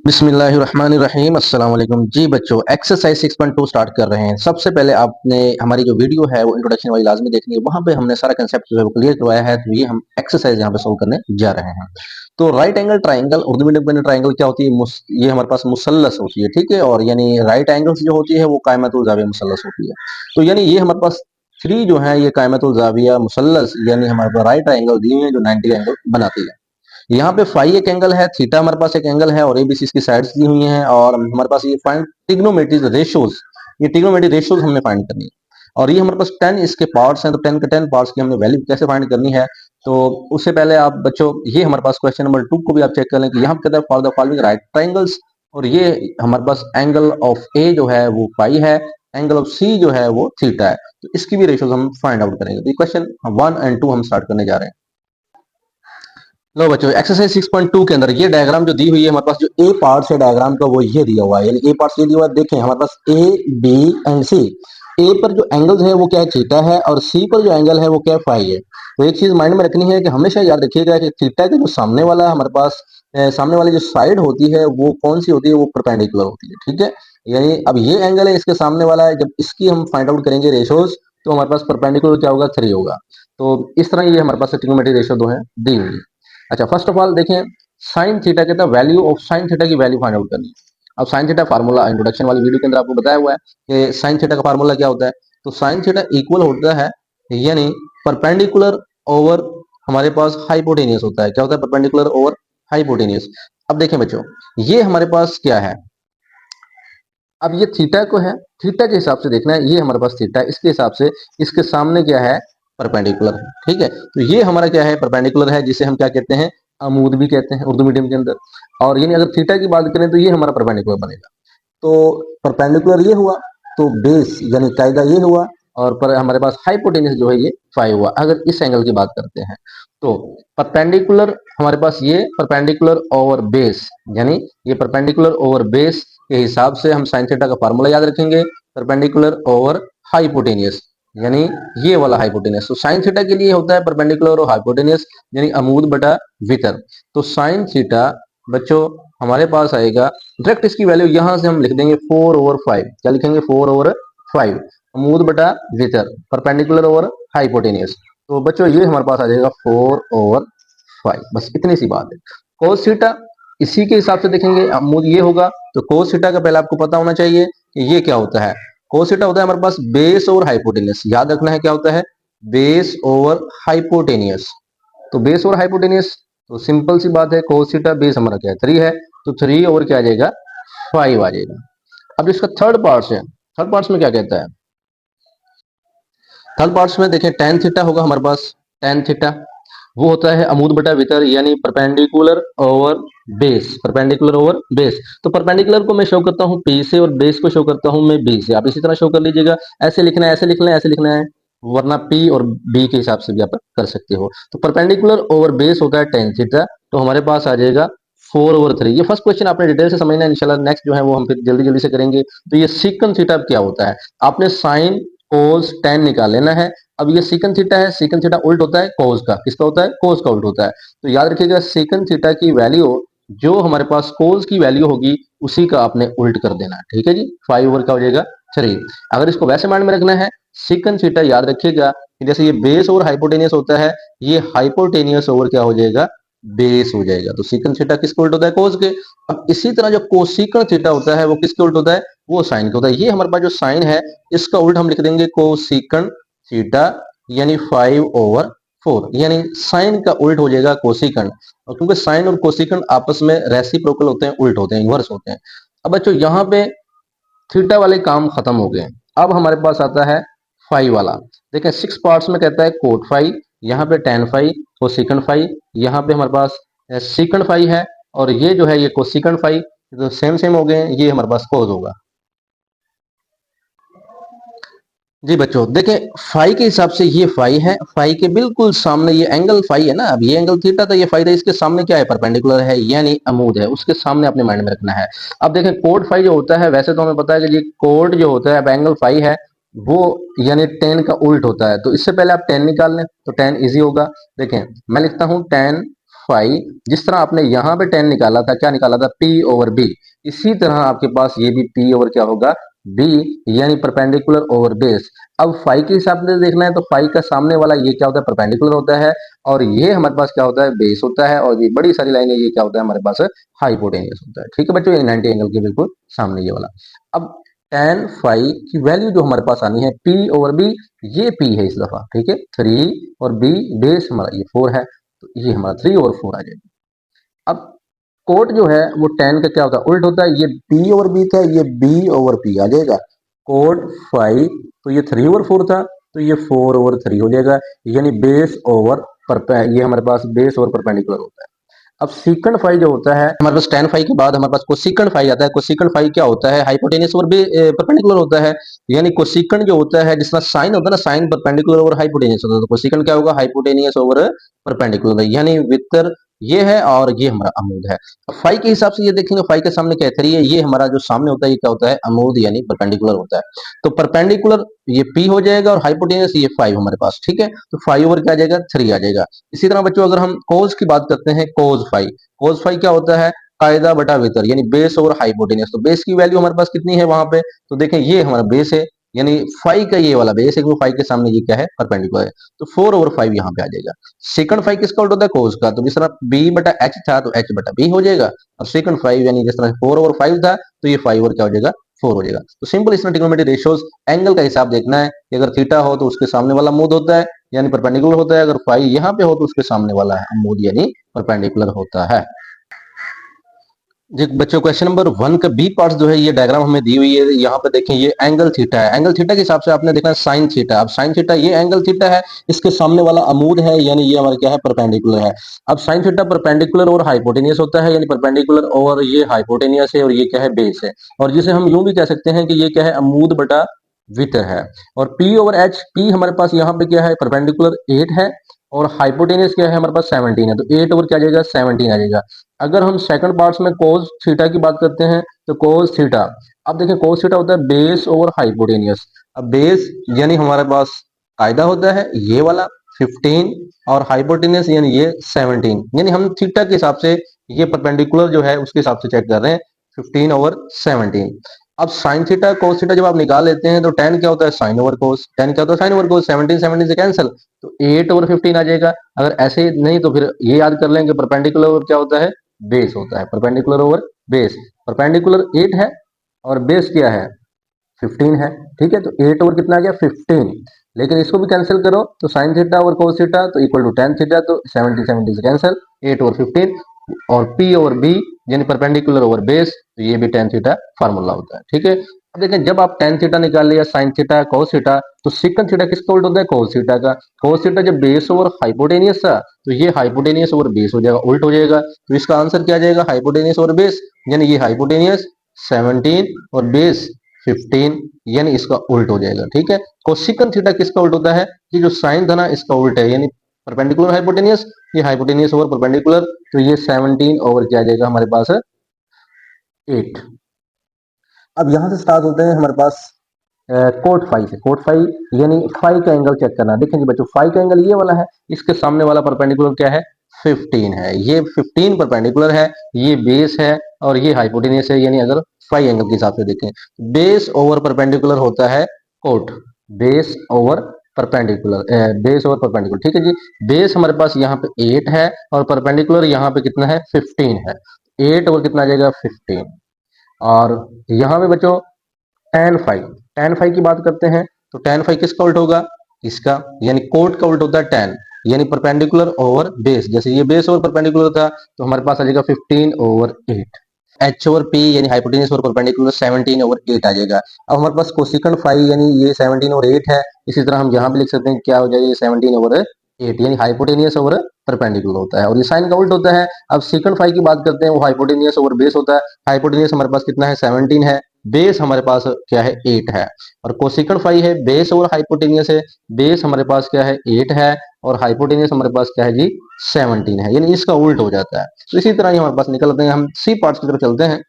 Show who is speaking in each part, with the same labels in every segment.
Speaker 1: बिस्मिल्लाहिर्रहमानिर्रहीम अस्सलाम वालेकुम जी बच्चों एक्सरसाइज 6.2 स्टार्ट कर रहे हैं। सबसे पहले आपने हमारी जो वीडियो है वो इंट्रोडक्शन वाली लाजमी देखनी है। वहां पे हमने सारा कंसेप्ट जो है वो क्लियर करवाया है। तो ये हम एक्सरसाइज यहाँ पे सोल्व करने जा रहे हैं। तो right angle triangle, Urdu medium में ट्राइंगल क्या होती है, ये हमारे पास मुसल्लस होती है, ठीक है। और यानी राइट एंगल्स जो होती है वो कायमतुल जाविया मुसल्लस होती है। तो यानी ये हमारे पास थ्री जो है ये कायमतुल जाविया मुसल्लस यानी हमारे पास राइट एंगल दी हुई है जो 90 एंगल बनाती है। यहाँ पे फाई एक एंगल है, थीटा हमारे पास एक एंगल है और एबीसी इसकी साइड्स दी हुई हैं। और हमारे पास ये फाइंड ट्रिग्नोमेट्री रेशियोज, ये ट्रिग्नोमेट्री रेशियोज हमने फाइंड करनी है। और ये हमारे पास 10 इसके पार्ट्स हैं, तो 10 के 10 पार्ट्स की हमने वैल्यू कैसे फाइंड करनी है। तो उससे पहले आप बच्चों ये हमारे पास क्वेश्चन नंबर 2 को भी आप चेक कर लें कि यहाँ पे कहता है for the following right triangles. और ये हमारे पास एंगल ऑफ ए जो है वो पाई है, एंगल ऑफ सी जो है वो थीटा है। तो इसकी भी रेशियोज हम फाइंड आउट करेंगे। तो क्वेश्चन 1 एंड 2 हम स्टार्ट करने जा रहे हैं। लो बच्चों एक्सरसाइज 6.2 के अंदर ये डायग्राम जो दी हुई है हमारे पास, जो ए पार्ट है डायग्राम का वो ये दिया हुआ है, यानी ए पार्ट ये दिया हुआ है। देखें हमारे पास ए बी एंड सी। ए पर जो एंगल्स है वो क्या है, थीटा है, और सी पर जो एंगल है वो क्या है, फाई है। तो एक चीज माइंड में रखनी है कि हमेशा याद रखिएगा कि थीटा के जो सामने वाला हमारे पास सामने वाली जो साइड होती है वो कौन सी होती है, वो परपेंडिकुलर होती है, ठीक है। यानी अब ये एंगल है, इसके सामने वाला है, जब इसकी हम फाइंड आउट करेंगे रेशोज, तो हमारे पास परपेंडिकुलर क्या होगा, 3 होगा। तो इस तरह ये हमारे पास ट्रिग्नोमेट्री रेशियो दो है दी हुई है। अच्छा फर्स्ट ऑफ ऑल देखें, साइन थीटा कहता है वैल्यू ऑफ साइन थीटा की वैल्यू फाइंड आउट करनी है। अब साइन थीटा फार्मूला इंट्रोडक्शन वाली वीडियो के अंदर आपको बताया हुआ है कि साइन थीटा का फार्मूला क्या होता है। तो साइन थीटा इक्वल होता है यानी परपेंडिकुलर ओवर हमारे पास हाइपोटेनियस होता है। क्या होता है, परपेंडिकुलर ओवर हाइपोटेनियस। अब देखें बच्चों, ये हमारे पास क्या है, अब ये थीटा को है, थीटा के हिसाब से देखना है, ये हमारे पास थीटा है, इसके हिसाब से इसके सामने क्या है, परपेंडिकुलर है, ठीक है। तो ये हमारा क्या है, परपेंडिकुलर है, जिसे हम क्या कहते हैं, अमूद भी कहते हैं उर्दू मीडियम के अंदर। और यानी अगर थीटा की बात करें तो ये हमारा परपेंडिकुलर बनेगा। तो परपेंडिकुलर ये हुआ, तो बेस यानी कायदा ये हुआ, और पर हमारे पास हाइपोटेन्यूस जो है ये 5 हुआ अगर इस एंगल की बात करते हैं। तो परपेंडिकुलर हमारे पास ये परपेंडिकुलर ओवर बेस, यानी ये परपेंडिकुलर ओवर बेस के हिसाब से हम साइन थीटा का फार्मूला याद रखेंगे, परपेंडिकुलर ओवर हाइपोटेनियस, यानी ये वाला हाइपोटेनियस। तो साइन थीटा के लिए होता है परपेंडिकुलर और हाइपोटेनियस, यानी अमूद बटा वितर। तो साइन थीटा बच्चों हमारे पास आएगा, डायरेक्ट इसकी वैल्यू यहां से हम लिख देंगे 4/5। क्या लिखेंगे, 4/5, अमूद बटा वितर, परपेंडिकुलर ओवर हाइपोटेनियस। तो बच्चों ये हमारे पास आ जाएगा 4/5, बस इतनी सी बात है। कोस थीटा इसी के हिसाब से देखेंगे, अमूद ये होगा, तो कोस थीटा का पहले आपको पता होना चाहिए कि ये क्या होता है। कोस थीटा होता है हमारे पास बेस ओवर हाइपोटेनियस, याद रखना है क्या होता है, बेस ओवर हाइपोटेनियस। तो बेस ओवर हाइपोटेनियस, तो सिंपल सी बात है, कोस थीटा बेस हमारा क्या है, 3 है, तो 3 ओवर क्या आ जाएगा, 5 आ जाएगा। अब इसका थर्ड पार्ट है, थर्ड पार्ट में क्या कहता है, थर्ड पार्ट्स में देखें टेन थीटा होगा हमारे पास। टेन थीटा वो होता है अमूद बटा वितर, यानी perpendicular over base, perpendicular over base. तो परपेंडिकुलर को मैं शो करता हूँ पी से और बेस को शो करता हूँ मैं बी से। आप इसी तरह शो कर लीजिएगा, ऐसे लिखना है, ऐसे लिखना है, ऐसे लिखना है, वरना पी और बी के हिसाब से भी आप कर सकते हो। तो परपेंडिकुलर ओवर बेस होता है टेन थीटा, तो हमारे पास आ जाएगा 4/3। ये फर्स्ट क्वेश्चन आपने डिटेल से समझना है, इंशाल्लाह नेक्स्ट जो है वो हम फिर जल्दी जल्दी से करेंगे। तो ये सीकन थीटा क्या होता है, आपने साइन कोस टेन निकाल लेना है। अब ये सीकन थीटा है, सीकन थीटा उल्ट होता है कोस का, किसका होता है, कोस का उल्ट होता है। तो याद रखिएगा सीकन थीटा की वैल्यू जो हमारे पास कोस की वैल्यू होगी उसी का आपने उल्ट कर देना है, ठीक है जी। 5 ओवर का हो जाएगा 3। अगर इसको वैसे माइंड में रखना है, सीकन थीटा याद रखिएगा कि जैसे ये बेस ओवर हाइपोटेनियस होता है, ये हाइपोटेनियस ओवर क्या हो जाएगा, बेस हो जाएगा। तो सीकन थीटा किसके उल्ट होता है, कोस के। अब इसी तरह जो कोसिकन थीटा होता है वो किसके उल्ट होता है, वो साइन के होता है। ये हमारे पास जो साइन है इसका उल्ट हम लिख देंगे कोसिकन थीटा, यानी 5/4, यानी साइन का उल्ट हो जाएगा कोसिकन। और क्योंकि साइन और कोसिकन आपस में रेसिप्रोकल होते हैं, उल्ट होते हैं, इनवर्स होते हैं। अब बच्चों यहाँ पे थीटा वाले काम खत्म हो गए, अब हमारे पास आता है फाई वाला। देखें 6 पार्ट्स में कहता है कोट फाई, यहाँ पे टेन फाई, कोसिकन फाई, यहाँ पे हमारे पास सीकन फाई है, और ये जो है ये कोसिकन फाई, तो सेम सेम हो गए, ये हमारे पास कोस होगा। जी बच्चों देखें फाई के हिसाब से ये फाई है, फाई के बिल्कुल सामने ये एंगल फाई है ना। अब ये एंगल थीटा था, ये फाई था, इसके सामने क्या है, परपेंडिकुलर है, यानी अमूद है, उसके सामने अपने माइंड में रखना है। अब देखें कोड फाई जो होता है, वैसे तो हमें पता है कि ये कोड जो होता है, अब एंगल फाई है वो यानी टेन का उल्ट होता है। तो इससे पहले आप टेन निकाल लें तो टेन इजी होगा। देखें मैं लिखता हूं टेन फाइव, जिस तरह आपने यहाँ पे 10 निकाला था, क्या निकाला था, P ओवर B, इसी तरह आपके पास ये भी P ओवर क्या होगा, B, यानी परपेंडिकुलर ओवर बेस। अब फाइव के हिसाब से देखना है तो फाइव का सामने वाला ये क्या होता है, परपेंडिकुलर होता है, और ये हमारे पास क्या होता है, बेस होता है, और ये बड़ी सारी लाइनें ये क्या होता है हमारे पास, हाइपोटेनियस होता है। ठीक है बच्चों, ये 90 एंगल के बिल्कुल सामने ये वाला। अब tan फाइव की वैल्यू जो हमारे पास आनी है P ओवर B, ये P है इस दफा, ठीक है, 3, और B बेस हमारा ये 4 है, तो ये हमारा 3 ओवर 4 आ जाएगा। अब कोट जो है वो tan का क्या होता है, उल्ट होता है, ये P ओवर B था, ये B ओवर P आ जाएगा। कोट फाइव, तो ये 3 ओवर 4 था, तो ये 4 ओवर 3 हो जाएगा, यानी बेस ओवर ये हमारे पास बेस ओवर परपेंडिकुलर होता है। अब सीकंड फाइव जो होता है हमारे पास, tan फाइव के बाद हमारे पास कोसिकंड फाइव आता है। कोसिकंड फाइव क्या होता है, हाइपोटेनियस ओवर परपेंडिकुलर होता है, यानी कोसिकंड जो होता है, जिसका साइन होता है ना, साइन परपेंडिकुलर ओवर हाइपोटेनियस होता है, तो कोसिकंड क्या होगा, हाइपोटेनियस ओवर परपेंडिकुलर, यानी वितर ये है और ये हमारा अमूद है। फाइव के हिसाब से ये देखेंगे, फाइव के सामने क्या है, 3 है, ये हमारा जो सामने होता है ये क्या होता है, अमूद यानी परपेंडिकुलर होता है। तो परपेंडिकुलर ये P हो जाएगा, और हाइपोटेनियस ये 5 हमारे पास, ठीक है, तो 5 ओवर क्या आ जाएगा, 3 आ जाएगा। इसी तरह बच्चों अगर हम कोज की बात करते हैं, कोज फाइव, कोज फाइव क्या होता है, कायदा बटा वितर, यानी बेस ओवर हाइपोटेनियस। तो बेस की वैल्यू हमारे पास कितनी है वहां पे, तो देखें ये हमारा बेस है, यानी फाइव का ये वाला बेस है, वो फाइव के सामने ये क्या है, परपेंडिकुलर है, तो 4 ओवर 5 यहाँ पे आ जाएगा। सेकंड फाइव किसका उल्टा होता है, कोस का, तो जिस तरह बी बटा एच था तो एच बटा बी हो जाएगा, और सेकंड फाइव यानी जिस तरह 4 ओवर 5 था तो ये 5 ओवर क्या हो जाएगा, 4 हो जाएगा। तो सिंपल इसमें ट्रिग्नोमेट्री रेशियोज एंगल का हिसाब देखना है कि अगर थीटा हो तो उसके सामने वाला मूड होता है यानी परपेंडिकुलर होता है, अगर फाइव यहाँ पे हो तो उसके सामने वाला है मूड यानी परपेंडिकुलर होता है। जी बच्चों, क्वेश्चन नंबर 1 का बी पार्ट जो है, ये डायग्राम हमें दी हुई है, यहाँ पे देखें ये एंगल थीटा है, एंगल थीटा के हिसाब से आपने देखना है साइन थीटा। अब साइन थीटा ये एंगल थीटा है, इसके सामने वाला अमूद है, यानी ये हमारा क्या है, परपेंडिकुलर है। अब साइन थीटा परपेंडिकुलर और हाइपोटेनियस होता है, यानी परपेंडिकुलर और ये हाइपोटेनियस है, और ये क्या है, बेस है, और जिसे हम यूं भी कह सकते हैं कि ये क्या है, अमूद बटा वितर है। और पी ओवर एच, पी हमारे पास यहाँ पे क्या है, परपेंडिकुलर 8 है, और हाइपोटेनियस क्या है हमारे पास, 17 है, तो 8 ओवर क्या आ जाएगा, 17 आ जाएगा। अगर हम सेकंड पार्ट्स में कोस थीटा की बात करते हैं तो कोस थीटा, अब देखिए कोस थीटा होता है बेस ओवर हाइपोटेनियस। अब बेस यानी हमारे पास कायदा होता है ये वाला 15, और हाइपोटेनियस यानी ये 17, यानी हम थीटा के हिसाब से ये परपेंडिकुलर जो है उसके हिसाब से चेक कर रहे हैं, 15 ओवर 17। अब साइन थीटा कोस थीटा जब आप निकाल लेते हैं तो tan क्या होता है, साइन ओवर कोस, tan क्या होता है, साइन ओवर कोस, 17 17 से कैंसिल, तो 8 ओवर 15 आ जाएगा। अगर ऐसे नहीं तो फिर ये याद कर लेंगे परपेंडिकुलर ओवर क्या होता है, बेस होता है, परपेंडिकुलर ओवर बेस, परपेंडिकुलर 8 है और बेस क्या है, 15 है, ठीक है, तो 8 ओवर कितना आ गया, 15। लेकिन इसको भी कैंसिल करो तो साइन थीटा और कोस थीटा तो इक्वल टू tan थीटा, तो 70 70 से कैंसिल, 8 ओवर 15, और P ओवर B यानी परपेंडिकुलर ओवर बेस, तो ये भी tan थीटा फार्मूला होता है, ठीक है। अब देखें जब आप tan थीटा निकाल लिया, साइन थीटा कोस थीटा, तो सेकंड थीटा किसका उल्टा होता है, कोस थीटा का। कोस थीटा जब बेस ओवर हाइपोटेनियस था तो ये हाइपोटेनियस ओवर बेस हो जाएगा, उल्ट हो जाएगा, तो इसका आंसर क्या आ जाएगा, हाइपोटेनियस ओवर बेस, यानी ये हाइपोटेनियस 17 और बेस 15, यानी इसका उल्ट हो जाएगा, ठीक है। कोसिकन थीटा किसका उल्ट होता है, ये जो साइन था ना इसका उल्ट है, यानी परपेंडिकुलर हाइपोटेनियस, ये हाइपोटेनियस ओवर परपेंडिकुलर, तो ये 17 ओवर क्या आ जाएगा हमारे पास, 8। अब यहां से स्टार्ट होते हैं हमारे पास कोट फाइव से, कोट फाइव यानी फाइव का एंगल चेक करना। देखें जी बच्चों, फाइव का एंगल ये वाला है, इसके सामने वाला परपेंडिकुलर क्या है, 15 है, ये 15 परपेंडिकुलर है, ये बेस है, और ये हाइपोटेनियस है, यानी अगर फाइव एंगल के हिसाब से देखें, बेस ओवर परपेंडिकुलर होता है cot, base over perpendicular, base over perpendicular, ठीक है जी। बेस हमारे पास यहाँ पे 8 है और परपेंडिकुलर यहाँ पे कितना है, 15 है, 8 ओवर कितना आ जाएगा, 15। और यहाँ पे बच्चों tan फाइव की बात करते हैं तो tan फाइव किसका उल्ट होगा, इसका, यानी कोट का उल्ट होता है tan, यानी परपेंडिकुलर ओवर बेस, जैसे ये बेस ओवर परपेंडिकुलर था तो हमारे पास आ जाएगा 15 ओवर 8। एच ओवर पी यानी हाइपोटेनियस ओवर परपेंडिकुलर 17 ओवर 8 आ जाएगा। अब हमारे पास कोसिकन फाइव यानी ये 17 ओवर 8 है, इसी तरह हम यहाँ भी लिख सकते हैं क्या हो जाएगा, ये 17 ओवर 8, यानी हाइपोटेनियस ओवर परपेंडिकुलर होता है, और ये साइन का उल्ट होता है। अब सेकंड फाइव की बात करते हैं, वो हाइपोटेनियस ओवर बेस होता है, हाइपोटेनियस हमारे पास कितना है, 17 है, बेस हमारे पास क्या है, 8 है, और कोसिकन फाइव है, बेस ओवर हाइपोटेनियस है, बेस हमारे पास क्या है, 8 है, और हाइपोटेनियस हमारे पास क्या है जी, 17 है, यानी इसका उल्ट हो जाता है। तो इसी तरह ही हमारे पास निकलते हैं, हम सी पार्ट्स की तरफ चलते हैं।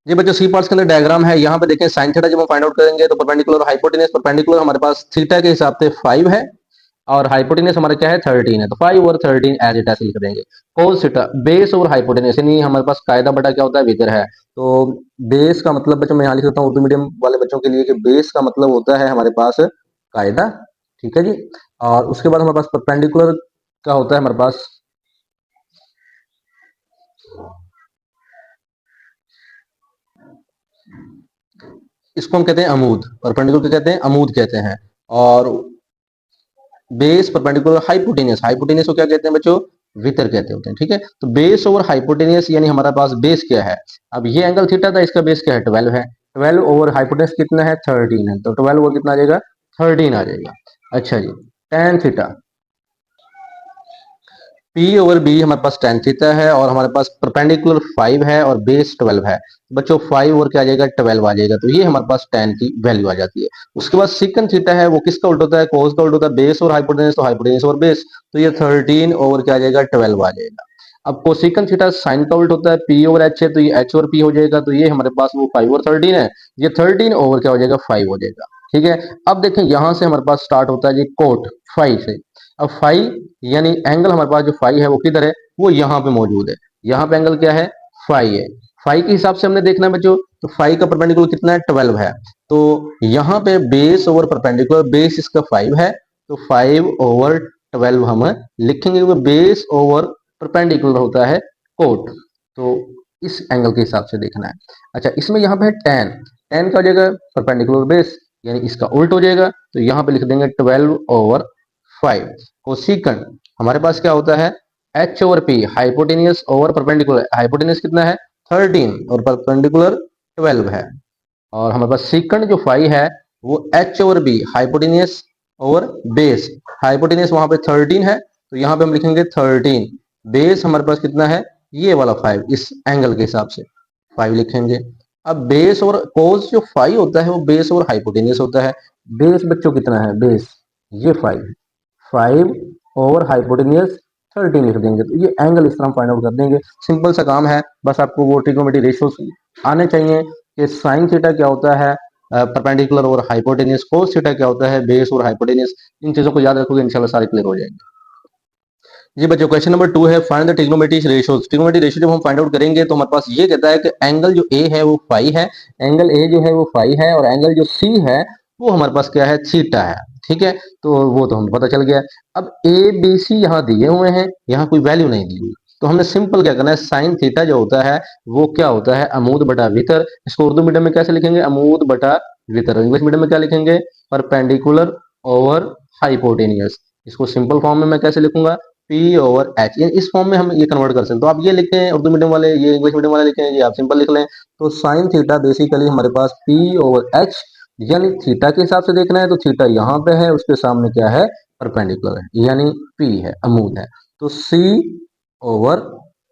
Speaker 1: जी बच्चों, सी पार्ट्स के अंदर डायग्राम है, यहाँ पे देखें साइन थीटा जब हम फाइंड आउट करेंगे तो परपेंडिकुलर हाइपोटेनियस, परपेंडिकुलर हमारे पास थीटा के हिसाब से 5 है, और हाइपोटेनस हमारा क्या है 13 है, तो 5/13 एज इट ऐसे लिख देंगे। कोस थीटा बेस और हाइपोटेनस यानी हमारे पास कायदा बटा क्या होता है विकर है। तो बेस का मतलब बच्चों मैं यहाँ लिख देता हूँ उर्दू मीडियम वाले बच्चों के लिए कि बेस का मतलब होता है हमारे पास कायदा, ठीक है जी। और उसके बाद हमारे पास परपेंडिकुलर का होता है हमारे पास, इसको हम कहते हैं अमूद, परपेंडिकुलर को कहते हैं अमूद कहते हैं। और बेस परपेंडिकुलर हाइपोटेनियस, हाइपोटेनियस को क्या कहते हैं बच्चों वितर कहते होते हैं, ठीक है। तो बेस ओवर हाइपोटेनियस यानी हमारे पास बेस क्या है, अब ये एंगल थीटा था, इसका बेस क्या है 12 है, 12 ओवर हाइपोटेनियस कितना है 13 है, तो 12 ओवर कितना आ जाएगा 13 आ जाएगा। अच्छा जी, ten theta P over B हमारे पास टेन थीटा है और हमारे पास परपेंडिकुलर 5 है और बेस 12 है, बच्चों 5 और क्या आ जाएगा 12 आ जाएगा, तो ये हमारे पास टेन की वैल्यू आ जाती है। उसके बाद सेकंड थीटा है वो किसका उल्टा होता है कोस का उल्टा होता है, बेस और हाइपोटेनस, तो हाइपोटेनस और बेस, तो ये 13 ओवर क्या आ जाएगा 12 आ जाएगा। अब कोसेकंड थीटा साइन का उल्टा होता है पी ओवर एच है, तो ये एच और पी हो जाएगा, तो ये हमारे पास वो 5 और 13 है, ये 13 ओवर क्या हो जाएगा 5 हो जाएगा, ठीक है। अब देखें यहां से हमारे पास स्टार्ट होता है जी कोट 5 से। अब फाइव यानी एंगल हमारे पास जो फाइव है वो किधर है, वो यहाँ पे मौजूद है, यहाँ पे एंगल क्या है फाइव है। फाइव के हिसाब से हमने देखना है बच्चों, तो फाइव का परपेंडिकुलर कितना है 12 है, तो यहाँ पे बेस ओवर परपेंडिकुलर, बेस इसका 5 है, तो 5/12 हम लिखेंगे क्योंकि बेस ओवर परपेंडिकुलर होता है कोट, तो इस एंगल के हिसाब से देखना है। अच्छा इसमें यहाँ पे है टेन, टेन का हो जाएगा परपेंडिकुलर बेस यानी इसका उल्ट हो जाएगा, तो यहाँ पे लिख देंगे 12/5। कोसिकन हमारे पास क्या होता है H over P, hypotenuse over perpendicular, hypotenuse कितना है 13 और परपेंडिकुलर 12 है, और हमारे पास सीकंड जो 5 है वो H over B, hypotenuse over base, hypotenuse वहां पे 13 है, तो यहाँ पे हम लिखेंगे 13, बेस हमारे पास कितना है ये वाला 5, इस एंगल के हिसाब से 5 लिखेंगे। अब बेस और कोस जो 5 होता है वो बेस और हाइपोटेनियस होता है, बेस बच्चों कितना है बेस ये 5, 5 ओवर हाइपोटेनियस 13 लिख देंगे, तो ये एंगल इस तरह हम फाइंड आउट कर देंगे। सिंपल सा काम है, बस आपको वो ट्रिग्नोमेट्री रेशियोस आने चाहिए कि साइन थीटा क्या होता है परपेंडिकुलर और हाइपोटेनियस, कोस थीटा क्या होता है बेस और हाइपोटेनियस, इन चीजों को याद रखोगे इंशाल्लाह सारे क्लियर हो जाएंगे। जी बच्चों क्वेश्चन नंबर 2 है find the trigonometry ratios. Trigonometry ratio जब हम फाइंड आउट करेंगे तो हमारे पास ये कहता है कि एंगल जो ए है वो फाई है, एंगल ए जो है वो फाई है, और एंगल जो सी है वो हमारे पास क्या है थीटा है, ठीक है। तो वो तो हमें पता चल गया। अब ए बी सी यहाँ दिए हुए हैं, यहाँ कोई वैल्यू नहीं दी हुई, तो हमने सिंपल क्या करना है साइन थीटा जो होता है वो क्या होता है अमूद बटा वितर, इसको उर्दू मीडियम में कैसे लिखेंगे अमूद बटा वितर, इंग्लिश मीडियम में क्या लिखेंगे परपेंडिकुलर ओवर हाइपोटेनियस, इसको सिंपल फॉर्म में मैं कैसे लिखूंगा पी ओवर एच, इस फॉर्म में हम ये कन्वर्ट कर सकते हैं। तो आप ये लिखते हैं उर्दू मीडियम वाले, ये इंग्लिश मीडियम वाले लिखे हैं, ये आप सिंपल लिख लें। तो साइन थीटा बेसिकली हमारे पास पी ओवर एच, यानी थीटा के हिसाब से देखना है तो थीटा यहाँ पे है, उसके सामने क्या है परपेंडिकुलर है यानी पी है अमूद है, तो सी ओवर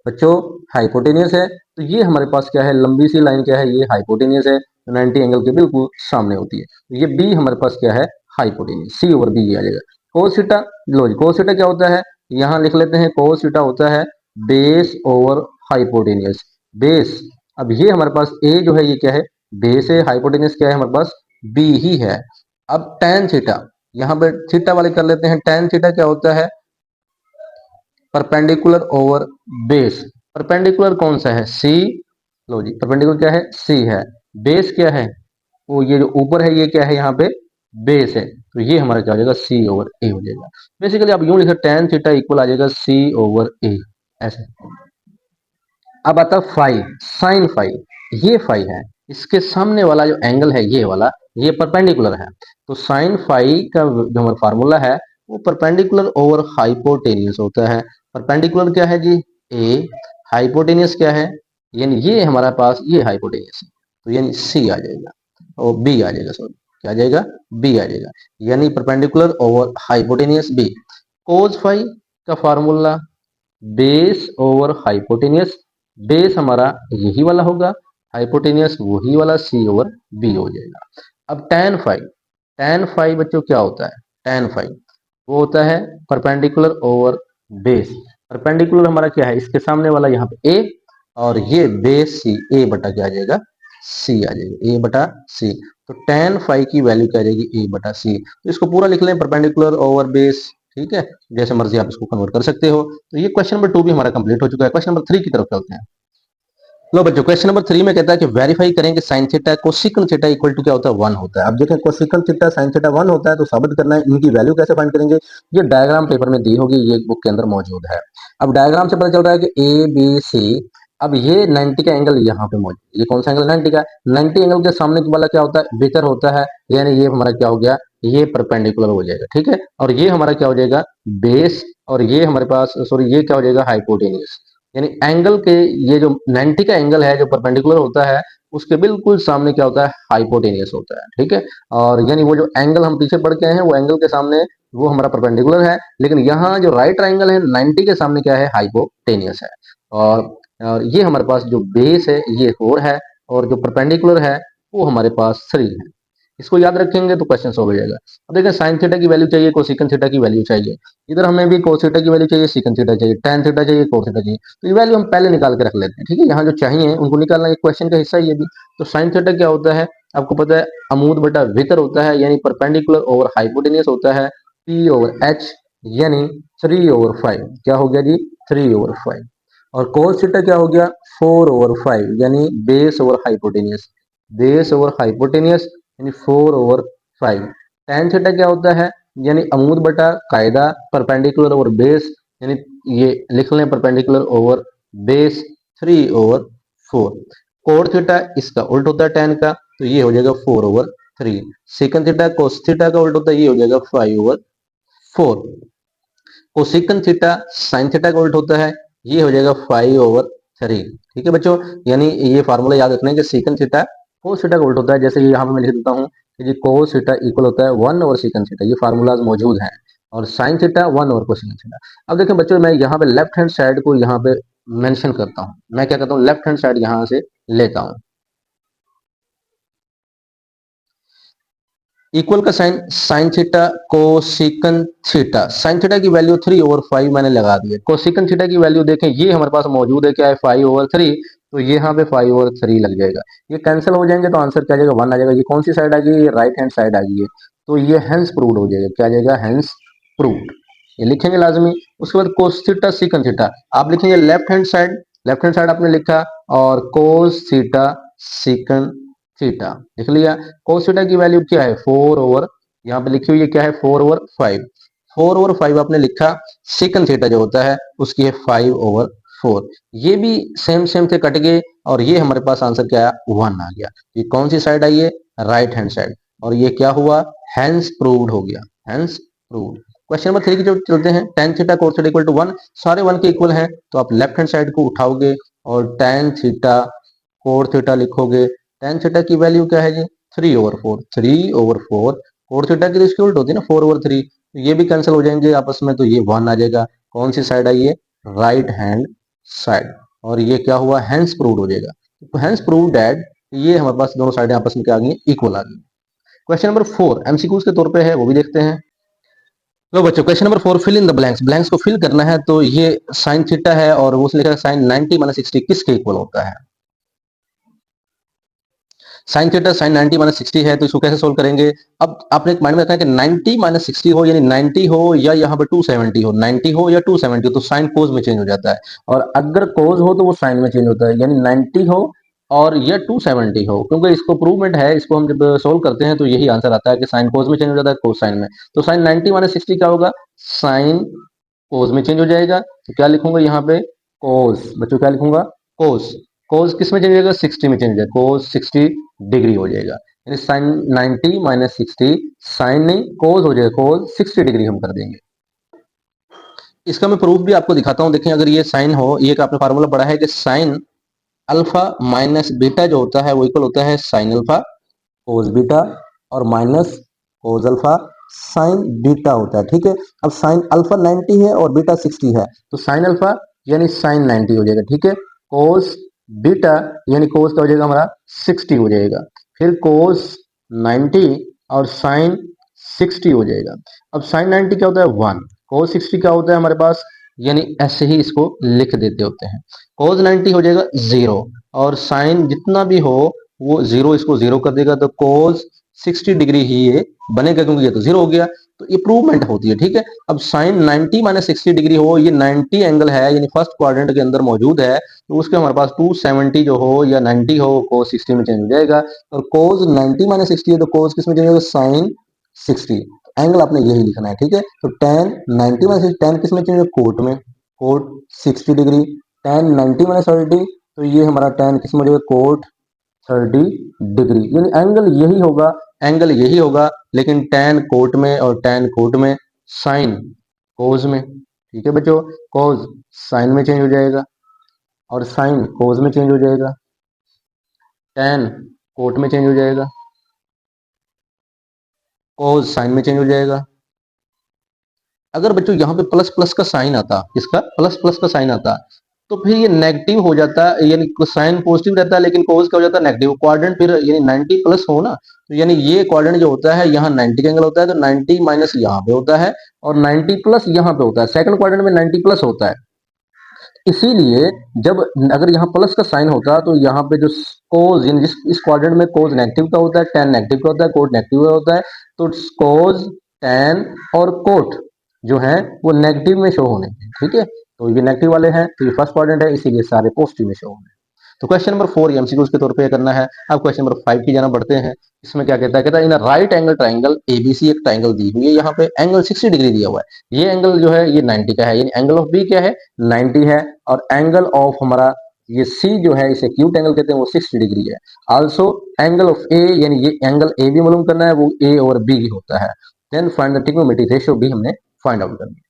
Speaker 1: बच्चों हाइपोटेनियस है, तो ये हमारे पास क्या है लंबी सी लाइन क्या है ये हाइपोटेनियस है, तो 90 एंगल के बिल्कुल सामने होती है, तो ये बी हमारे पास क्या है हाइपोटेनियस, सी ओवर बी आ जाएगा। कोस थीटा, लो जी कोस थीटा क्या होता है यहाँ लिख लेते हैं, कोस थीटा होता है बेस ओवर हाइपोटेनियस, बेस, अब ये हमारे पास ए जो है ये क्या है बेस है, हाइपोटेनियस क्या है हमारे पास बी ही है। अब टेन थीटा, यहाँ पे थीटा वाले कर लेते हैं, टेन थीटा क्या होता है परपेंडिकुलर ओवर बेस, परपेंडिकुलर कौन सा है सी, लो जी परपेंडिकुलर क्या है सी है, बेस क्या है वो ये जो ऊपर है ये क्या है यहाँ पे बेस है, तो ये हमारा क्या हो जाएगा सी ओवर ए हो जाएगा। बेसिकली आप यूं लिखे टेन थीटा इक्वल आ जाएगा सी ओवर ए ऐसे। अब आता फाइव, साइन फाइव, ये फाइव है, इसके सामने वाला जो एंगल है ये वाला ये परपेंडिकुलर है, तो साइन फाइव का जो हमारा फार्मूला है वो परपेंडिकुलर ओवर हाइपोटेनियस होता है। परपेंडिकुलर क्या है जी ए, हाइपोटेनियस क्या है यानी ये हमारा पास ये हाइपोटेनियस है, तो यानी सी आ जाएगा और बी आ जाएगा, सॉरी क्या आ जाएगा बी आ जाएगा, यानी परपेंडिकुलर ओवर हाइपोटेनियस बी। कोस फाइव का formula base over hypotenuse, base हमारा यही वाला होगा, हाइपोटेनियस वही वाला सी ओवर बी हो जाएगा। अब tan फाइव, tan फाइव बच्चों क्या होता है tan फाइव वो होता है परपेंडिकुलर ओवर बेस, परपेंडिकुलर हमारा क्या है इसके सामने वाला यहाँ पे ए, और ये बेस सी, ए बटा क्या आ जाएगा सी आ जाएगा, ए बटा सी, तो tan फाइव की वैल्यू क्या आ जाएगी ए बटा सी, तो इसको पूरा लिख लें परपेंडिकुलर ओवर बेस, ठीक है, जैसे मर्जी आप इसको कन्वर्ट कर सकते हो। तो ये क्वेश्चन नंबर 2 भी हमारा कंप्लीट हो चुका है। क्वेश्चन नंबर 3 की तरफ चलते हैं। लो बच्चों, क्वेश्चन नंबर 3 में कहता है कि वेरीफाई करें कि sine theta cosecant theta equal to क्या होता है, 1 होता है। अब देखें, कोसेकंड थीटा साइन थीटा 1 होता है, तो साबित करना है। इनकी वैल्यू कैसे फाइंड करेंगे? ये डायग्राम पेपर में दी होगी, ये बुक के अंदर मौजूद है। अब डायग्राम से पता चल रहा है कि ए बी सी, अब ये 90 का एंगल यहाँ पे मौजूद, ये कौन सा एंगल? 90 का। 90 एंगल के सामने वाला क्या होता है? बेहतर होता है, यानी ये हमारा क्या हो गया, ये परपेंडिकुलर हो जाएगा, ठीक है। और ये हमारा क्या हो जाएगा? बेस। और ये हमारे पास, सॉरी, ये क्या हो जाएगा? हाइपोटेन्यूज। यानी एंगल के, ये जो 90 का एंगल है जो परपेंडिकुलर होता है, उसके बिल्कुल सामने क्या होता है? हाइपोटेनियस होता है, ठीक है। और यानी वो जो एंगल हम पीछे पढ़ के आए हैं, वो एंगल के सामने वो हमारा परपेंडिकुलर है, लेकिन यहाँ जो राइट ट्राइंगल है 90 के सामने क्या है? हाइपोटेनियस है। और ये हमारे पास जो बेस है ये 4 है, और जो परपेंडिकुलर है वो हमारे पास 3 है। इसको याद रखेंगे तो क्वेश्चन सॉल्व हो जाएगा। अब देखिए, साइन थीटा की वैल्यू चाहिए, कोसेकंड थीटा की वैल्यू चाहिए। इधर हमें भी कोस थीटा की वैल्यू चाहिए, सेकंड थीटा चाहिए, tan थीटा चाहिए, कोस थीटा चाहिए। तो ये वैल्यू हम पहले निकाल के रख लेते हैं, ठीक है। यहाँ जो चाहिए उनको निकालना, एक क्वेश्चन का हिस्सा ये भी। तो साइन थीटा क्या होता है? आपको पता है, अमूद बटा विकर होता है, यानी परपेंडिकुलर ओवर हाइपोटेनियस होता है, पी ओवर एच, यानी 3/5। क्या हो गया जी? 3/5। और कोस थीटा क्या हो गया? 4/5, यानी base over hypotenuse. Base over hypotenuse यानी 4/5। tan थीटा क्या होता है? यानी अमूद बटा कायदा, परपेंडिकुलर ओवर बेस, यानी ये लिख लें perpendicular over base, 3/4। Cot theta इसका उल्ट होता है tan का, तो ये हो जाएगा 4/3। सेकंड थीटा कोस थीटा का उल्ट होता है, ये हो जाएगा 5/4। कोसेकंड थीटा साइन थीटा का उल्ट होता है, ये हो जाएगा 5/3। ठीक है बच्चों, यानी ये फार्मूला याद रखना है कि सेकंड थीटा कोस थीटा का उल्ट होता है। जैसे यहाँ पे मैं लिख देता हूँ कि जी कोस थीटा इक्वल होता है 1 ओवर सेकंड थीटा, ये फार्मूलाज मौजूद हैं। और sine theta 1 over cosecant theta. अब देखें बच्चों, मैं यहाँ पे लेफ्ट हैंड साइड को यहाँ पे मेंशन करता हूँ। मैं क्या करता हूँ? लेफ्ट हैंड साइड यहाँ से लेता हूँ। इक्वल का sine, sine theta cosecant theta, sine theta की वैल्यू 3/5 मैंने लगा दी है। कोसेकंड थीटा की वैल्यू देखें, ये हमारे पास मौजूद है, क्या है? 5/3। तो ये यहाँ पे 5/3 लग जाएगा। ये कैंसिल हो जाएंगे तो आंसर क्या आ जाएगा? 1 आ जाएगा। ये कौन सी साइड आ गई? ये राइट हैंड साइड आ गई है। तो ये हेंस प्रूव्ड हो जाएगा। क्या आ जाएगा? Hence proved. ये लिखेंगे लाजमी। उसके बाद कोस थीटा सेकंड थीटा, आप लिखेंगे left hand side. Left hand side आपने लिखा, और कोस थीटा सेकंड थीटा लिख लिया। कोस थीटा की वैल्यू क्या है? 4 ओवर, यहाँ पे लिखी हुई है क्या है? 4/5। 4/5 आपने लिखा। सेकंड थीटा जो होता है उसकी है 5/4। ये भी सेम सेम से कट गए, और ये हमारे पास आंसर क्या आया? 1 आ गया। ये कौन सी साइड आई है? Right hand side. और ये क्या हुआ? हैंस प्रूव्ड हो गया। Hence proved. क्वेश्चन नंबर 3 की जो चलते हैं, tan theta cos theta equal to 1, सारे 1 के इक्वल हैं, तो आप लेफ्ट हैंड साइड को उठाओगे और tan थीटा कोट थीटा लिखोगे। tan थीटा की वैल्यू क्या है जी? 3/4। 3/4 कोट थीटा की तो इसकी उल्ट होती है ना, 4/3। तो ये भी कैंसिल हो जाएंगे आपस में, तो ये 1 आ जाएगा। कौन सी साइड आई है? Right hand side. और ये क्या हुआ? हैंस प्रूव्ड हो जाएगा। तो हैंस प्रूव्ड दैट ये हमारे पास दोनों साइडें आपस में क्या आ गई? इक्वल आ गई। क्वेश्चन नंबर 4 एमसीक्यूज के तौर पे है, वो भी देखते हैं। तो बच्चों, question number 4, fill in the blanks. Blanks को फिल करना है। तो ये साइन थीटा है, और वो लिखा है साइन 90 - 60 किसके इक्वल होता है? साइन थीटा साइन 90 - 60 है, तो इसको कैसे सोल्व करेंगे? अब आपने एक माइंड में रखना है कि 90 - 60 हो, यानी 90 हो या यहाँ पे 270 हो, 90 हो या 270 हो, तो साइन कोस में चेंज हो जाता है। और अगर कोस हो तो वो साइन में चेंज होता है, यानी 90 हो और या 270 हो, क्योंकि इसको प्रूवमेंट है। इसको हम जब सोल्व करते हैं तो यही आंसर आता है कि साइन कोस में चेंज हो जाता है, कोस साइन में। तो साइन 90 - 60 क्या होगा? साइन कोस में चेंज हो जाएगा। तो क्या लिखूंगा यहाँ पे? कोस। बच्चों क्या लिखूंगा? कोस। कोस किस में चेंज हो जाएगा? 60 में चेंज हो जाएगा। कोस 60 डिग्री हो जाएगा, यानी साइन 90 - 60 साइन नहीं कोस हो जाएगा। कोस 60 डिग्री हम कर देंगे। इसका मैं प्रूफ भी आपको दिखाता हूं। देखें, अगर ये साइन हो, ये एक आपने फार्मूला पढ़ा है कि साइन अल्फा माइनस बीटा जो होता है वो इक्वल होता है साइन अल्फा कोस बीटा, और minus cos alpha sign beta होता है, ठीक है। अब साइन अल्फा 90 है और बीटा 60 है, तो साइन अल्फा यानी साइन 90 हो जाएगा, ठीक है। कोस बीटा यानी कोस का हो जाएगा हमारा 60 हो जाएगा। फिर कोस 90 और साइन 60 हो जाएगा। अब साइन 90 क्या होता है? 1। कोस 60 क्या होता है हमारे पास? यानी ऐसे ही इसको लिख देते होते हैं। कोस 90 हो जाएगा 0, और साइन जितना भी हो वो 0 इसको 0 कर देगा, तो कोस 60 डिग्री ही ये बनेगा, क्योंकि ये तो 0 हो गया, तो इंप्रूवमेंट होती है। ठीक है, अब साइन 90 माइनस 60 डिग्री हो, ये 90 एंगल है यानी फर्स्ट क्वाड्रेंट के अंदर मौजूद है, तो उसके हमारे पास 270 जो हो या 90 हो, cos 60 में चेंज हो जाएगा। और cos 90 माइनस 60 है तो cos किस में चेंज होगा, साइन 60। एंगल आपने यही लिखना है। ठीक है, तो tan 90 माइनस tan किस में चेंज होगा, कोट में, कोट 60 डिग्री। tan 90 माइनस 30, तो ये हमारा tan किस में हो जाएगा, कोट 30 डिग्री, यानी एंगल यही होगा, एंगल यही होगा, लेकिन tan कोट में और tan कोट में, साइन कोज में। ठीक है बच्चों, कोज साइन में चेंज हो जाएगा और साइन कोज में चेंज हो जाएगा, tan कोट में चेंज हो जाएगा, कोज साइन में चेंज हो जाएगा। अगर बच्चों यहाँ पे प्लस प्लस का साइन आता, इसका प्लस प्लस का साइन आता, तो फिर ये नेगेटिव हो जाता, यानी साइन पॉजिटिव रहता है लेकिन कोस का हो जाता है नेगेटिव क्वाड्रेंट, फिर यानी 90 प्लस हो ना, तो यानी ये क्वाड्रेंट जो होता है यहाँ 90 का एंगल होता है, तो 90 माइनस यहाँ पे होता है और 90 प्लस यहाँ पे होता है, सेकंड क्वाड्रेंट में 90 प्लस होता है। इसीलिए जब अगर यहाँ प्लस का साइन होता तो यहाँ पे जो कोज, यानी जिस इस क्वाड्रेंट में कोज नेगेटिव का होता है, tan नेगेटिव का होता है, कोट नेगेटिव का होता है, तो कोज, tan और कोट जो है वो नेगेटिव में शो होने हैं। ठीक है, तो ये नेगेटिव वाले हैं, तो ये फर्स्ट क्वाड्रेंट है, इसीलिए सारे पॉजिटिव में शो होने हैं। तो क्वेश्चन नंबर 4 एमसीक्यू के तौर पे करना है। अब क्वेश्चन नंबर 5 की जाना बढ़ते हैं। इसमें क्या कहता है in right angle triangle ABC, एक ट्राइंगल दी हुई है, यहाँ पे एंगल 60 डिग्री दिया हुआ है, ये एंगल जो है ये 90 का है, यानी एंगल ऑफ बी क्या है, 90 है, और एंगल ऑफ हमारा ये सी जो है, इसे एक्यूट एंगल कहते हैं, वो 60 डिग्री है। आल्सो एंगल ऑफ ए, यानी ये एंगल ए भी मालूम करना है, वो ए और बी होता है। Then find the trigonometric ratio भी हमने फाइंड आउट करनी है।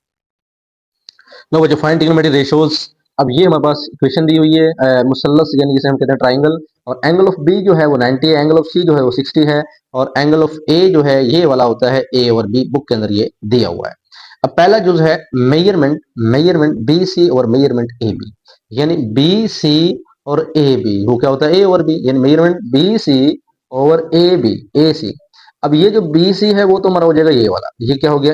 Speaker 1: नो बच्चों, फाइंड ट्रिग्नोमेट्रिक रेशियोज। अब ये हमारे पास इक्वेशन दी हुई है, मुसल्लस यानी जिसे हम कहते हैं ट्राइंगल, और एंगल ऑफ बी जो है वो 90 है, एंगल ऑफ सी जो है वो 60 है, और एंगल ऑफ ए जो है ये वाला होता है ए और बी, बुक के अंदर ये दिया हुआ है। अब पहला जो है मेजरमेंट, मेजरमेंट बी सी और मेजरमेंट ए बी, यानी बी सी और ए बी, वो क्या होता है, ए और बी, यानी मेजरमेंट बी सी और ए बी, ए सी। अब ये जो बी सी है वो तो हमारा हो जाएगा ये वाला, ये क्या हो गया,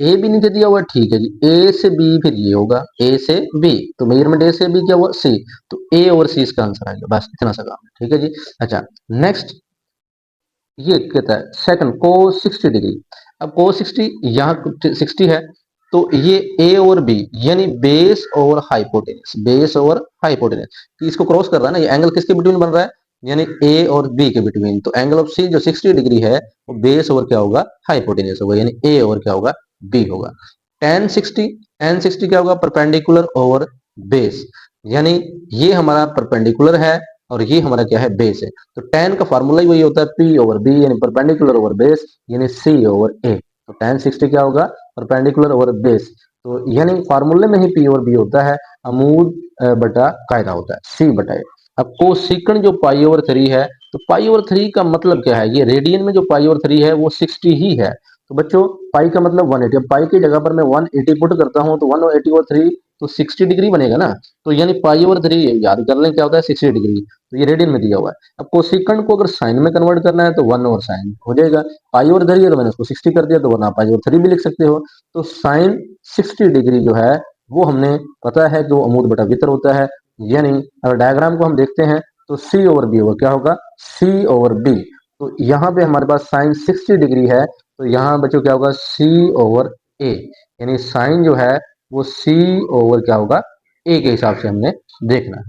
Speaker 1: ए बी नीचे दिया हुआ, ठीक है जी, ए से बी फिर ये होगा, ए से बी, तो मेजरमेंट ए से बी क्या हुआ, सी, तो ए और सी इसका आंसर आएगा, बस इतना सा काम है। ठीक है जी, अच्छा नेक्स्ट ये कहता है सेकंड कोस 60 डिग्री। अब कोस 60 यहाँ 60 है, तो ये ए और बी यानी बेस और हाइपोटेनस, बेस और हाइपोटेनस, तो इसको क्रॉस कर रहा है ना, ये एंगल किसके बिटवीन बन रहा है, यानी ए और बी के बिटवीन, तो एंगल ऑफ सी जो 60 डिग्री है वो बेस और क्या होगा, हाइपोटेनस होगा, यानी ए और क्या होगा, बी होगा। tan 60, tan 60 क्या होगा, परपेंडिकुलर ओवर बेस, यानी ये हमारा परपेंडिकुलर है और ये हमारा क्या है, बेस है, तो tan का फार्मूला ही वही होता है पी ओवर बी, यानी परपेंडिकुलर ओवर बेस, यानी सी ओवर ए, तो tan 60 क्या होगा, परपेंडिकुलर ओवर बेस, तो यानी फार्मूले में ही पी और बी होता है, अमूद बटा कायदा होता है, सी बटा ए। अब कोसिकन जो पाई ओवर 3 है, तो पाई ओवर 3 का मतलब क्या है, ये रेडियन में जो पाई ओवर 3 है वो 60 ही है, तो बच्चों पाई का मतलब 180, अब पाई की जगह पर मैं 180 पुट करता हूं तो 180 और 3 तो 60 डिग्री बनेगा ना, तो यानी पाई ओवर 3 याद कर लें क्या होता है, 60 डिग्री, तो ये रेडियन में दिया हुआ है। अब कोसिकंड को अगर साइन में कन्वर्ट करना है तो 1 और साइन हो जाएगा, पाई ओवर 3 है तो मैंने उसको 60 कर दिया, तो वरना पाई ओवर 3 भी लिख सकते हो, तो साइन 60 डिग्री जो है वो हमने पता है कि वो अमूद बटा वितर होता है, यानी अगर डायग्राम को हम देखते हैं तो सी ओवर बी होगा, क्या होगा, सी ओवर बी, तो यहाँ पे हमारे पास साइन 60 डिग्री है, तो यहाँ बच्चों क्या होगा, सी ओवर ए, यानी साइन जो है वो सी ओवर क्या होगा, ए के हिसाब से हमने देखना है।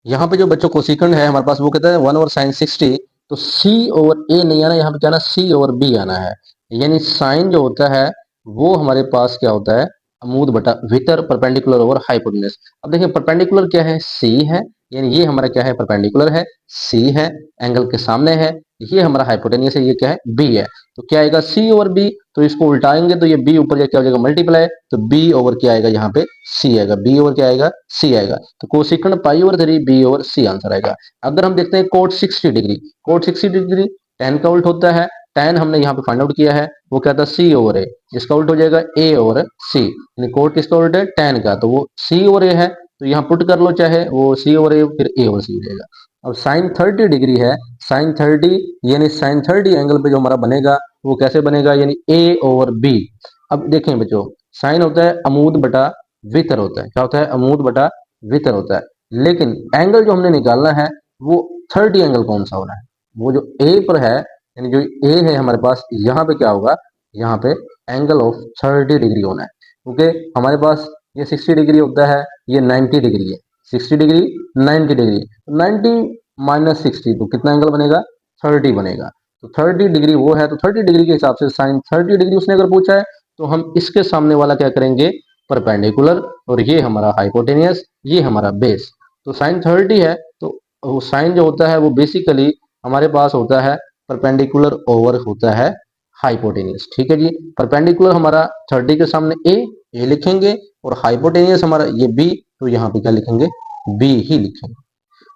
Speaker 1: यहाँ पे जो बच्चों कोसिकंड है हमारे पास वो कहता है 1 ओवर साइन 60, तो सी ओवर ए नहीं आना, यहाँ पे क्या आना, सी ओवर बी आना है, यानी साइन जो होता है वो हमारे पास क्या होता है, अमूद बटा वितर परपेंडिकुलर ओवर हाइपोटेनस। अब देखिए परपेंडिकुलर क्या है, सी है, यानी ये हमारा क्या है, परपेंडिकुलर है, सी है, एंगल के सामने है, ये हमारा हाइपोटेनियस है, ये क्या है, बी है, तो क्या आएगा, सी ओवर बी, तो इसको उल्टाएंगे तो ये बी ऊपर क्या हो जाएगा, मल्टीप्लाई, तो बी ओवर क्या आएगा, यहाँ पे सी आएगा, बी ओवर क्या आएगा, सी आएगा, तो cosecant pi over 3 B over C answer आएगा। अगर हम देखते हैं cot 60 degree, cot 60 degree tan का उल्ट होता है, tan हमने यहाँ पे फाइंड आउट किया है, वो क्या था, सी ओवर ए, जिसका उल्ट हो जाएगा ए ओवर सी, यानी कोट किसका उल्ट है, tan का, तो वो सी ओवर ए है, तो यहाँ पुट कर लो, चाहे वो सी ओवर ए फिर ए ओवर सी हो जाएगा। अब साइन 30 डिग्री है, साइन 30 यानी साइन 30 एंगल पे जो हमारा बनेगा वो कैसे बनेगा, यानी ए ओवर बी। अब देखें बच्चों, साइन होता है अमूद बटा वितर होता है, क्या होता है, अमूद बटा वितर होता है, लेकिन एंगल जो हमने निकालना है वो 30 एंगल कौन सा होना है, वो जो ए पर है, यानी जो ए है हमारे पास, यहाँ पे क्या होगा, यहाँ पे एंगल ऑफ 30 डिग्री होना है, क्योंकि हमारे पास ये 60 डिग्री होता है, ये 90 डिग्री है, 60 डिग्री 90 डिग्री, 90 माइनस 60 तो कितना एंगल बनेगा, 30 बनेगा। तो 30 डिग्री वो है, तो 30 डिग्री के हिसाब से साइन 30 डिग्री उसने अगर पूछा है, तो हम इसके सामने वाला क्या करेंगे, परपेंडिकुलर, और ये हमारा हाइपोटेनियस, ये हमारा बेस। तो साइन 30 है, तो वो साइन जो होता है वो बेसिकली हमारे पास होता है परपेंडिकुलर ओवर होता है हाइपोटेनियस। ठीक है जी, परपेंडिकुलर हमारा 30 के सामने ए लिखेंगे, और हाइपोटेनियस हमारा ये बी, तो यहाँ पे क्या लिखेंगे, बी ही लिखेंगे।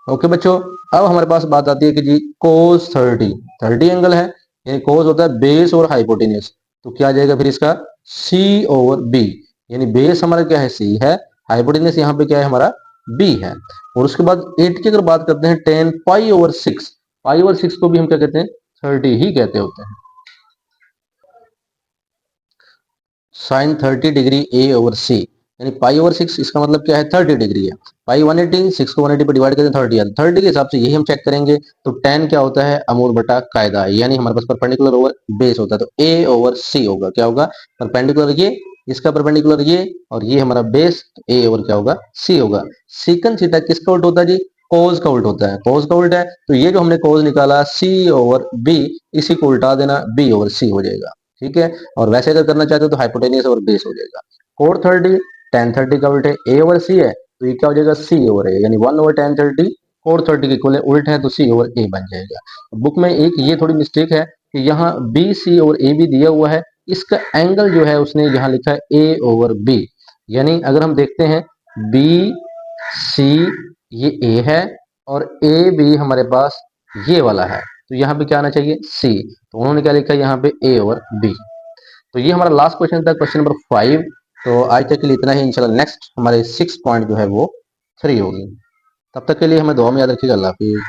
Speaker 1: ओके बच्चों, अब हमारे पास बात आती है कि जी कोस 30 एंगल है, यानी कोस होता है बेस और हाइपोटेनियस, तो क्या आ जाएगा फिर इसका, सी ओवर बी, यानी बेस हमारा क्या है, सी है, हाइपोटेनियस यहाँ पे क्या है हमारा, बी है। और उसके बाद 8 की अगर बात करते हैं, 10 पाई ओवर 6, पाई ओवर 6 को भी हम क्या कहते हैं, 30 ही कहते होते हैं। साइन 30 डिग्री ए ओवर सी, यानी पाई ओवर 6, इसका मतलब क्या है, 30 डिग्री है। पाई 180, 6 को 180 पर डिवाइड करें 30 है, 30 के हिसाब से यही हम चेक करेंगे। तो tan क्या होता है, अमूर बटा कायदा, यानी हमारे पास परपेंडिकुलर ओवर बेस होता है, तो ए ओवर सी होगा, क्या होगा, परपेंडिकुलर ये, इसका परपेंडिकुलर ये, और ये हमारा बेस, ए ओवर क्या होगा, सी होगा। सीकन थीटा किसका उल्ट होता है जी, कोज का उल्ट होता है, कोज का उल्ट है, तो ये जो हमने कोज निकाला सी ओवर बी, इसी को उल्टा देना, बी ओवर सी हो जाएगा। ठीक है, और वैसे अगर करना चाहते हो तो हाइपोटेनियस और बेस हो जाएगा। कोड 30 tan 30 का उल्ट है, ए ओवर सी है, तो ये क्या हो जाएगा, सी ओवर ए, यानी 1 ओवर tan 30 कोड 30 के इक्वल है, उल्ट है तो सी ओवर ए बन जाएगा। बुक में एक ये थोड़ी मिस्टेक है कि यहाँ बी सी और ए भी दिया हुआ है, इसका एंगल जो है उसने यहाँ लिखा है ए ओवर बी, यानी अगर हम देखते हैं बी सी ये ए है, और ए बी हमारे पास ये वाला है, तो यहाँ पे क्या आना चाहिए, सी, तो उन्होंने क्या लिखा है यहाँ पे ए ओवर बी। तो ये हमारा लास्ट क्वेश्चन था, क्वेश्चन नंबर 5। तो आज तक के लिए इतना ही, इंशाल्लाह नेक्स्ट हमारे 6 पॉइंट जो है वो 3 होगी। तब तक के लिए हमें दुआ में याद रखिएगा। अल्लाह हाफिज़।